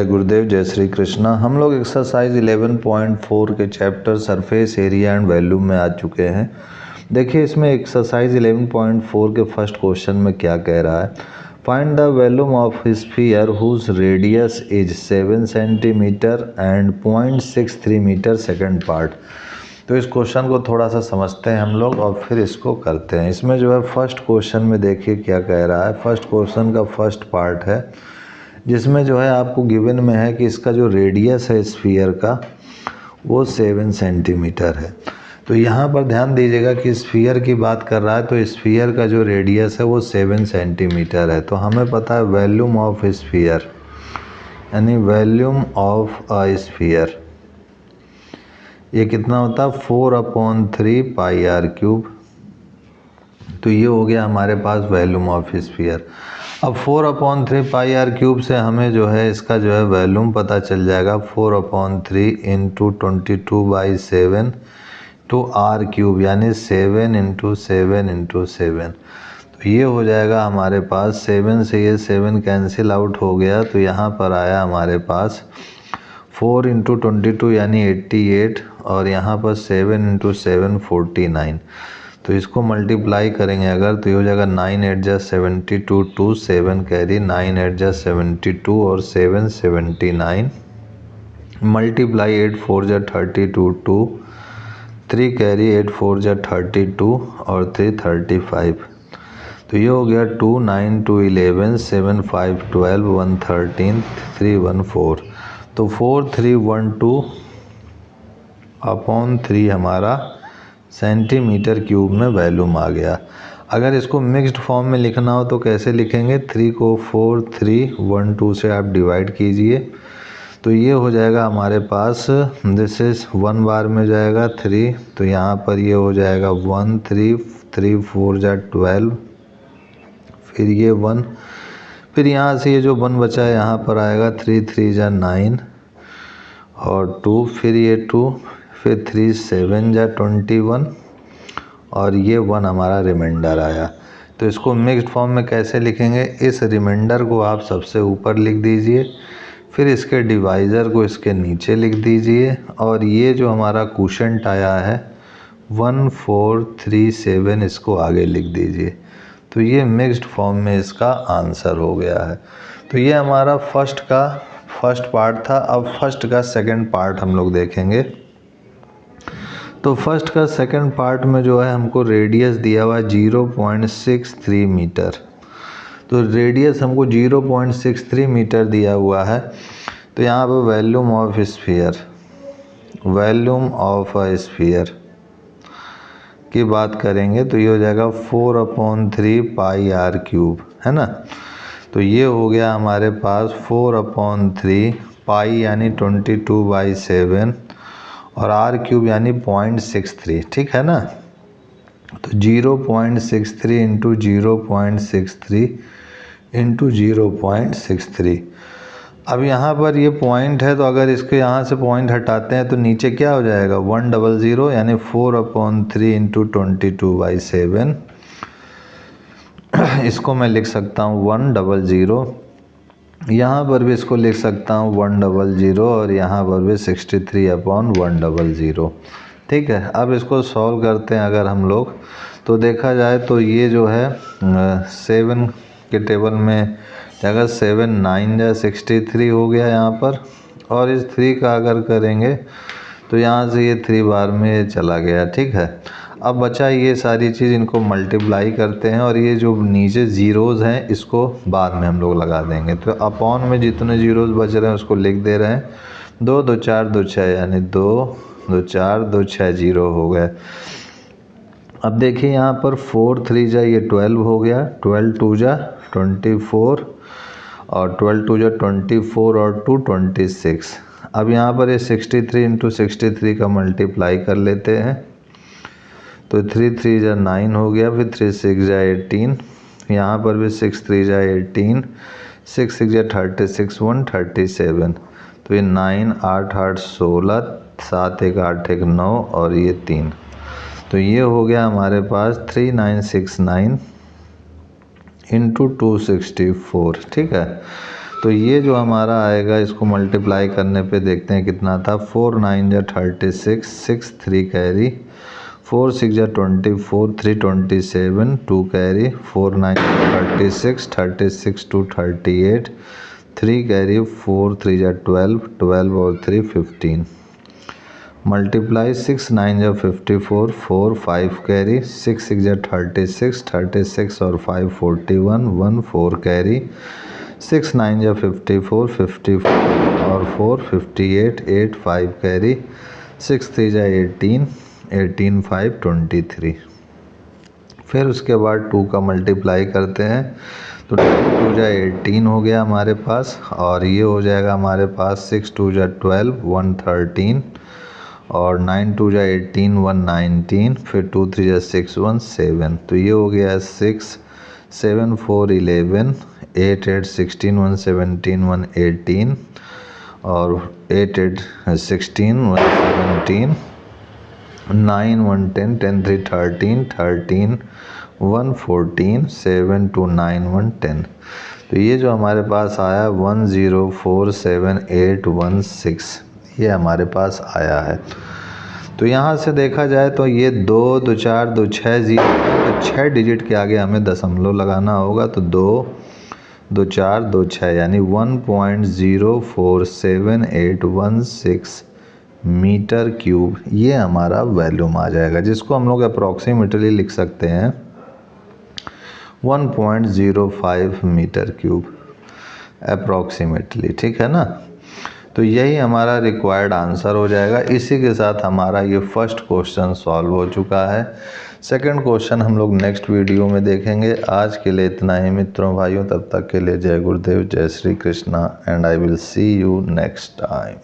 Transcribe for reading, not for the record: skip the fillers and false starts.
जय गुरुदेव, जय श्री कृष्णा। हम लोग एक्सरसाइज 11.4 के chapter surface area and volume में आ चुके हैं। देखिए इसमें एक्सरसाइज 11.4 के फर्स्ट क्वेश्चन में क्या कह रहा है, find the volume of sphere whose radius is 7 centimetre and 0.63 metre second part. तो इस क्वेश्चन को थोड़ा सा समझते हैं हम लोग और फिर इसको करते हैं। इसमें जो है फर्स्ट क्वेश्चन में देखिए क्या कह रहा है। फर्स्ट क्वेश्चन का फर्स्ट पार्ट है जिसमें जो है आपको गिवन में है कि इसका जो रेडियस है स्फीयर का वो 7 सेंटीमीटर है। तो यहाँ पर ध्यान दीजिएगा कि स्फीयर की बात कर रहा है तो स्फीयर का जो रेडियस है वो 7 सेंटीमीटर है। तो हमें पता है वॉल्यूम ऑफ स्फीयर यानी वॉल्यूम ऑफ अ स्फीयर ये कितना होता है 4/3 पाई आर क्यूब। तो ये हो गया हमारे पास वॉल्यूम ऑफ स्फीयर। अब 4/3 पाई आर क्यूब से हमें जो है इसका जो है वॉल्यूम पता चल जाएगा 4/3 इंटू 22/7 टू आर क्यूब यानी 7 इंटू 7 इंटू 7। तो ये हो जाएगा हमारे पास 7 से ये 7 कैंसिल आउट हो गया। तो यहाँ पर आया हमारे पास 4 इंटू 22 यानी 88 और यहाँ पर 7 इंटू 7 49। तो इसको मल्टीप्लाई करेंगे अगर तो ये हो जाएगा 9 8 जा 72 टू 7 कैरी 9 8 जा 72 और 7 79 मल्टीप्लाई 8 4 जा 32 टू 3 कैरी 8 4 जा 32 और 3 35। तो ये हो गया 2 9 2 11 7 5 12 1 13 3 1 4। तो 4312/3 हमारा सेंटीमीटर क्यूब में वॉल्यूम आ गया। अगर इसको मिक्स्ड फॉर्म में लिखना हो तो कैसे लिखेंगे, 3 को 4 3 1 2 से आप डिवाइड कीजिए। तो ये हो जाएगा हमारे पास दिस इज 1 बार में जाएगा 3। तो यहाँ पर ये हो जाएगा 1 3 3 4 जा 12 फिर ये 1 फिर यहाँ से ये जो 1 बचा है यहाँ पर आएगा 3 3 जा 9 और 2 फिर ये 2 फिर 3 7 जा 21 और ये 1 हमारा रिमाइंडर आया। तो इसको मिक्स्ड फॉर्म में कैसे लिखेंगे, इस रिमाइंडर को आप सबसे ऊपर लिख दीजिए फिर इसके डिवाइज़र को इसके नीचे लिख दीजिए और ये जो हमारा क्वोशंट आया है 1437 इसको आगे लिख दीजिए। तो ये मिक्स्ड फॉर्म में इसका आंसर हो गया है। तो ये हमारा फर्स्ट पार्ट था। अब फर्स्ट का सेकंड पार्ट हम लोग देखेंगे। तो फर्स्ट का सेकंड पार्ट में जो है हमको रेडियस दिया हुआ है 0.63 मीटर। तो रेडियस हमको 0.63 मीटर दिया हुआ है। तो यहाँ पर वॉल्यूम ऑफ स्फीयर की बात करेंगे तो ये हो जाएगा 4/3 पाई आर क्यूब, है ना। तो ये हो गया हमारे पास 4/3 पाई यानी 22/7 और आर क्यूब यानी 0.63, ठीक है ना। तो 0.63 इंटू 0.63 इंटू 0.63। अब यहाँ पर ये पॉइंट है तो अगर इसके यहाँ से पॉइंट हटाते हैं तो नीचे क्या हो जाएगा 100 यानी 4/3 इंटू 22/7। इसको मैं लिख सकता हूँ 100। यहाँ पर भी इसको लिख सकता हूँ 100 और यहाँ पर भी 63/100। ठीक है। अब इसको सॉल्व करते हैं अगर हम लोग तो देखा जाए तो ये जो है 7 के टेबल में अगर 7 9 जा 63 हो गया यहाँ पर और इस 3 का अगर करेंगे तो यहाँ से ये 3 बार में चला गया, ठीक है। अब बचा ये सारी चीज़, इनको मल्टीप्लाई करते हैं और ये जो नीचे ज़ीरोज़ हैं इसको बाद में हम लोग लगा देंगे। तो अपॉन में जितने ज़ीरोज़ बच रहे हैं उसको लिख दे रहे हैं 2 2 4 2 6 यानी 2 2 4 2 6 0 हो गए। अब देखिए यहाँ पर 4 3 जा ये 12 हो गया, 12 2 जा 24 और 12 2 जा 24 और 2 26। अब यहाँ पर ये 63 इंटू 63 का मल्टीप्लाई कर लेते हैं। तो 3 3 जा 9 हो गया, फिर 3 6 जा 18, यहाँ पर भी 6 3 जा 18, 6 6 जा 36 1 37। तो ये 9 8 8 16 7 1 8 1 9 और ये 3। तो ये हो गया हमारे पास 3969 इंटू 264, ठीक है। तो ये जो हमारा आएगा इसको मल्टीप्लाई करने पे देखते हैं कितना था। 4 9 जा 36, 6 3 कैरी, 4 6 जा 24, 3 27, 2 कैरी, 4 9 36, 36 2 38, 3 कैरी, 4 3 जा 12, 12 और 3 15। मल्टीप्लाई 6 9 जा 54, 4 5 कैरी, 6 6 जा 36, 36 और 5 41, 1 4 कैरी, 6 9 जा 54, 54 और 4 58, 8 5 कैरी, 6 3 जा 18, 18 5 23। फिर उसके बाद 2 का मल्टीप्लाई करते हैं तो 2 जा 18 हो गया हमारे पास, और ये हो जाएगा हमारे पास 6 2 जा 12, 1 13, और 9 2 जा 18, 1 19, फिर 2 3 जा 6 1 7। तो ये हो गया 6 7 4 11, 8 8 16, 1 17, 1 18, और 8 8 16, 1 17, 9 1 10, 10 3 13, 13 1 14, 7 2 9 1 10। तो ये जो हमारे पास आया 1 0 4 7 8 1 6, ये हमारे पास आया है। तो यहाँ से देखा जाए तो ये 2 2 4 2 6 0, तो 6 डिजिट के आगे हमें दशमलव लगाना होगा। तो 2 2 4 2 6 यानी 1.047816 मीटर क्यूब, ये हमारा वैल्यूम आ जाएगा, जिसको हम लोग अप्रॉक्सीमेटली लिख सकते हैं 1.05 मीटर क्यूब अप्रॉक्सीमेटली। ठीक है ना। तो यही हमारा रिक्वायर्ड आंसर हो जाएगा। इसी के साथ हमारा ये फर्स्ट क्वेश्चन सॉल्व हो चुका है। सेकंड क्वेश्चन हम लोग नेक्स्ट वीडियो में देखेंगे। आज के लिए इतना ही मित्रों भाइयों, तब तक के लिए जय गुरुदेव, जय Shri Krishna, and I will see you next time.